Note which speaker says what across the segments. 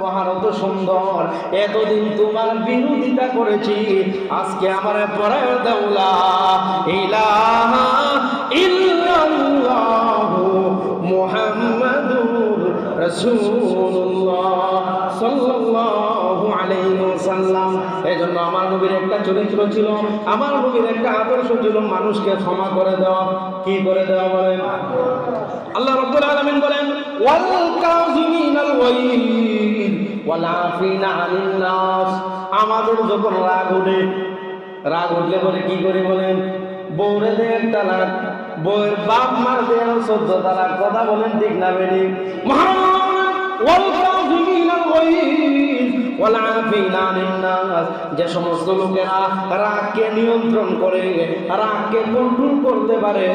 Speaker 1: মহারত সুন্দর, এতদিন তোমার বিরোধিতা করেছি, আজকে আমার পরায় দাওলা ইলাহা ইল্লাল্লাহু মুহাম্মাদুর রাসূলুল্লাহ সাল্লাল্লাহু আলাইহি ওয়াসাল্লাম। এজন্য আমার নবীর একটা চরিত্র ছিল, আমার নবীর একটা আদর্শ ছিল মানুষকে ক্ষমা করে দেওয়া। কি করে দেওয়া বলেন? আল্লাহ রাব্বুল আলামিন বলেন ওয়াল কাযিমিনাল গায়জ ওয়াল আফিনা আনিন নাস। আমাদের যখন রাগ উঠলে বলে কি করে বলেন? বউরে দেয় একটা তালাক, বউয়ের বাপ মার দেয় 14 তালাক। কথা বলেন ঠিক না বেঠিক? ওয়াল কাযিমিনাল গায়জ ওয়াল আফিনা আনিন নাস। যে সমস্ত লোকেরা রাগকে নিয়ন্ত্রণ করে, রাগকে কন্ট্রোল করতে পারে,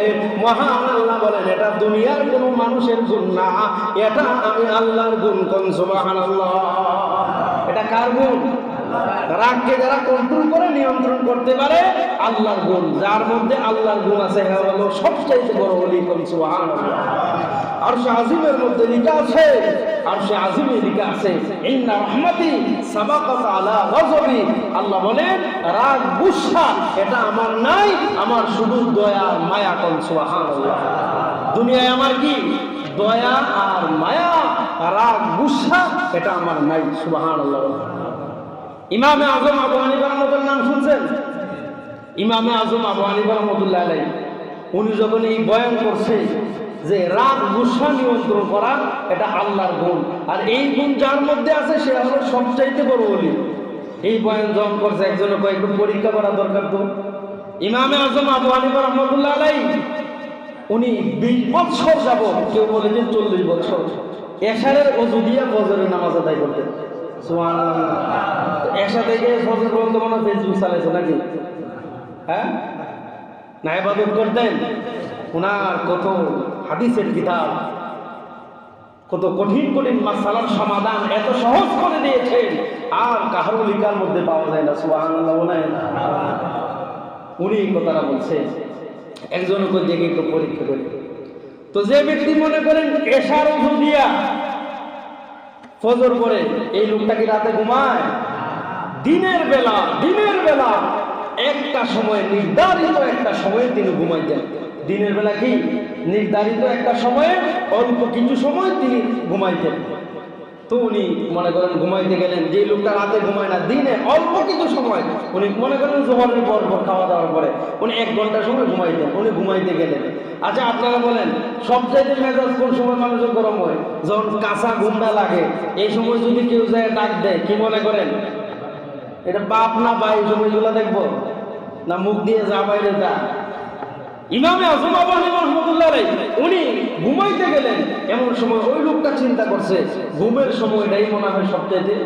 Speaker 1: মহান আল্লাহ বলেন এটা দুনিয়ার কোনো মানুষের গুণ না, এটা আমি আল্লাহর গুণ। কোন সুবহানাল্লাহ। এটা কার গুণ? রাগকে যারা কন্ট্রোল করে, নিয়ন্ত্রণ করতে পারে, আল্লাহর গুণ। যার মধ্যে আল্লাহর গুণ আছে হ্যাঁ হলো সবচেয়ে বড় ওলি। কোন সুবহানাল্লাহ। আরশে আজিমের মধ্যে লেখা আছে, আরশে আজিমে লেখা আছে ইন্না রাহমাতি সাবাকাত আলা গযবি। আল্লাহ বলেন রাগ গুসা এটা আমার নাই, আমার শুধু দয়া মায়া। কোন সুবহানাল্লাহ। দুনিয়ায় আমার কি দয়া আর মায়া, রাগ গুসা এটা আমার নাই। সুবহানাল্লাহ। ইমামে আজম আবু হানিফা রাহমাতুল্লাহ নাম শুনছেন? ইমামে আজম আবু হানিফা রাহমাতুল্লাহ আলাইহি উনি যখন এই বয়ান করছে যে রাগ গুসা নিয়ন্ত্রণ করা এটা আল্লাহর গুণ, আর এই গুণ যার মধ্যে আছে সে হলো সবচাইতে বড় ওলি। এই বয়ান যখন করছে একজনে কয়েকটু পরীক্ষা করা দরকার। তো ইমামে আজম আবু হানিফা রাহমাতুল্লাহ আলাইহি উনি 20 বছর যাবত, কেউ বলে যে 40 বছর, এশারের ওযু দিয়া ফজরের নামাজ আদায় করতেন। সুবহানাল্লাহ। এশা থেকে ফজর পর্যন্ত মনে ফেসবুক চালাইছে নাকি? হ্যাঁ না, ইবাদত করতেন। ওনার কত হাদিসের কিতাব, কত কঠিন কঠিন মাসালার সমাধান এত সহজ করে দিয়েছেন, আর কাহারও লিখার মধ্যে পাওয়া যায় না। সুবহানাল্লাহ বলেন। উনি এই কথাটা বলছেন। একজনকে দেখে একটু পরীক্ষা করি তো, যে ব্যক্তি মনে করেন এশার ওযু দিয়া ফজর পরে, এই লোকটা কি রাতে ঘুমায়? দিনের বেলা একটা সময়, নির্ধারিত একটা সময়ে তিনি ঘুমাইতেন। দিনের বেলা কি নির্ধারিত একটা সময়ে অল্প কিছু সময় তিনি ঘুমাইতেন। তো উনি মনে করেন ঘুমাইতে গেলেন, যে লোকটা রাতে ঘুমায় না, দিনে অল্প কিছু সময়, উনি মনে করেন জোহরের পর খাওয়া দাওয়ার পরে উনি 1 ঘন্টা সময় ঘুমাইতেন। উনি ঘুমাইতে গেলেন। আচ্ছা আপনারা বলেন সবচাইতে মেজাজ কোন সময় মানুষের গরম হয়? যখন কাঁচা গুন্ডা লাগে। এই সময় যদি কেউ যায় ডাক দেয়, কি মনে করেন এটা বাপ না ভাই? সময়গুলো দেখবো না মুখ দিয়ে যা বাইরে যা। ইমামে আজম আবু হানিফা রাহমাতুল্লাহ আলাইহি উনি ঘুমাইতে গেলেন, এমন সময় ওই লোকটা চিন্তা করছে ঘুমের সময়টাই মনে হয় সবচেয়ে,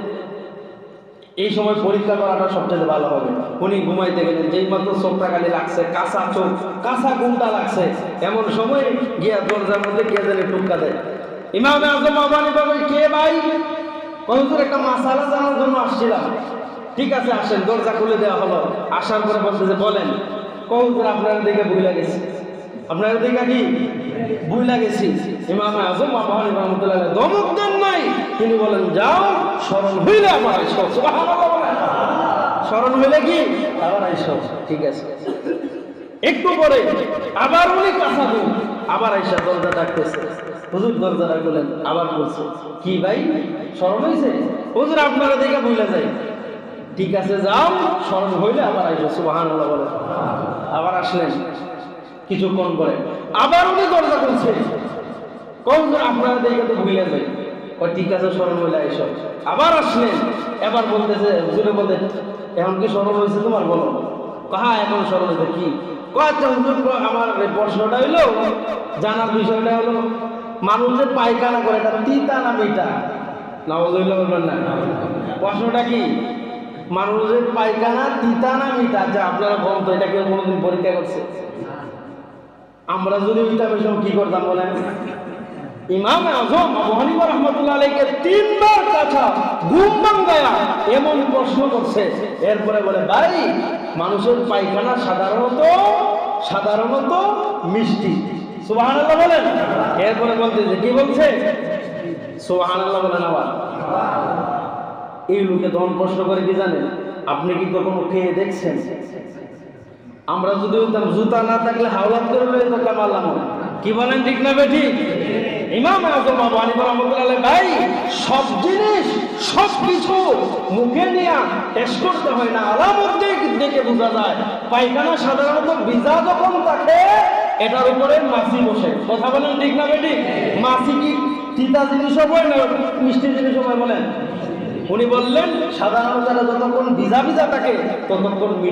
Speaker 1: এই সময় পরীক্ষা করাটা সবচেয়ে ভালো হবে। উনি ঘুমাইতে গেলেন, যেই মাত্র চোখটা খালি লাগছে, কাঁচা চোখ, কাঁচা ঘুমটা লাগছে, এমন সময় গিয়া দরজার মধ্যে কে যেন টুক্কা দেয়। ইমামে আজম আবু হানিফা বলে, কে ভাই? হুজুর একটা মাসালা জানার জন্য আসছিলাম। ঠিক আছে আসেন। দরজা খুলে দেওয়া হলো। আসার পরে বলতেছে বলেন। হুজুর আপনার দিকে ভুলে গেছি। আপনার দিকে কি ভুলে গেছি? ইমামে আজম আবু হানিফা রাহমাতুল্লাহ আলাইহি ধমক দেন নাই, তিনি বলেন যাও, স্মরণ হইলে আবার আইসো। সুবহানাল্লাহ বলেন। স্মরণ হইলে কি আবার আইসো। ঠিক আছে। একটু পরে আবার উনি কাঁচা দিন, আবার আইসা দরজা ডাকতেছে। হুজুর দরজাটা খুলেন। আবার বলছে, কি ভাই স্মরণ হয়েছে? হুজুর আপনারা দিকে ভুলে যাই। ঠিক আছে যাও, স্মরণ হইলে আবার আইসো। সুবহানাল্লাহ বলেন। আবার আসলেন। কিছুক্ষণ পরে আবার উনি দরজা খুলছে। হুজুর আপনারা দিকে তো ভুলে যাই। ঠিক আছে স্মরণ হইলে আইসো। আবার আসলেন। এবার বলতেছে, হুজুরে বলে এখন কি স্মরণ হয়েছে তোমার? বলো। হ্যাঁ এখন স্মরণ হয়েছে। কি? আচ্ছা হুজুর আমার প্রশ্নটা হইলো, জানার বিষয়টা হলো মানুষ যে পায়খানা করে এটা তিতা না মিঠা? না বলবেন না। প্রশ্নটা কি? মানুষের পায়খানা তিতা না মিঠা? যা আপনারা বলতো, তো এটা কেউ কোনোদিন পরীক্ষা করছে? আমরা যদি ওইটা বিষয় কি করতাম বলেন? ইমামে আজম আবু হানিফা রাহমাতুল্লাহ আলাইহিকে 3 বার কাঁচা ঘুম ভাঙায়া এমন প্রশ্ন করছে। এরপরে বলে, ভাই মানুষের পায়খানা সাধারণত মিষ্টি। সুবহানাল্লাহ বলেন। এরপরে বলতেছে, কি বলছে? সুবহানাল্লাহ বলেন আবার। এই লোকে তখন প্রশ্ন করে কি জানেন, আপনি কি কখনো খেয়ে দেখছেন? আমরা যদি বলতাম জুতা না থাকলে হাওলাত করে লয়ে তো কামালাম, কি বলেন ঠিক না বেঠি? ইমাম আযম আবু হানিফা রাহমাতুল্লাহ আলাইহি, ভাই সব জিনিস সব কিছু মুখে নিয়ে টেস্ট করতে হয় না, আলামত দেখে বোঝা যায়। পায়খানা সাধারণত ভিজা যখন থাকে এটার উপরে মাছি বসে, কথা বলেন ঠিক না বেঠি? মাছি কি তিতা জিনিস হয় না মিষ্টি জিনিস হয় বলেন? উনি বললেন সাধারণত যতক্ষণ ভিজা ভিজা থাকে ততক্ষণ মিঠা।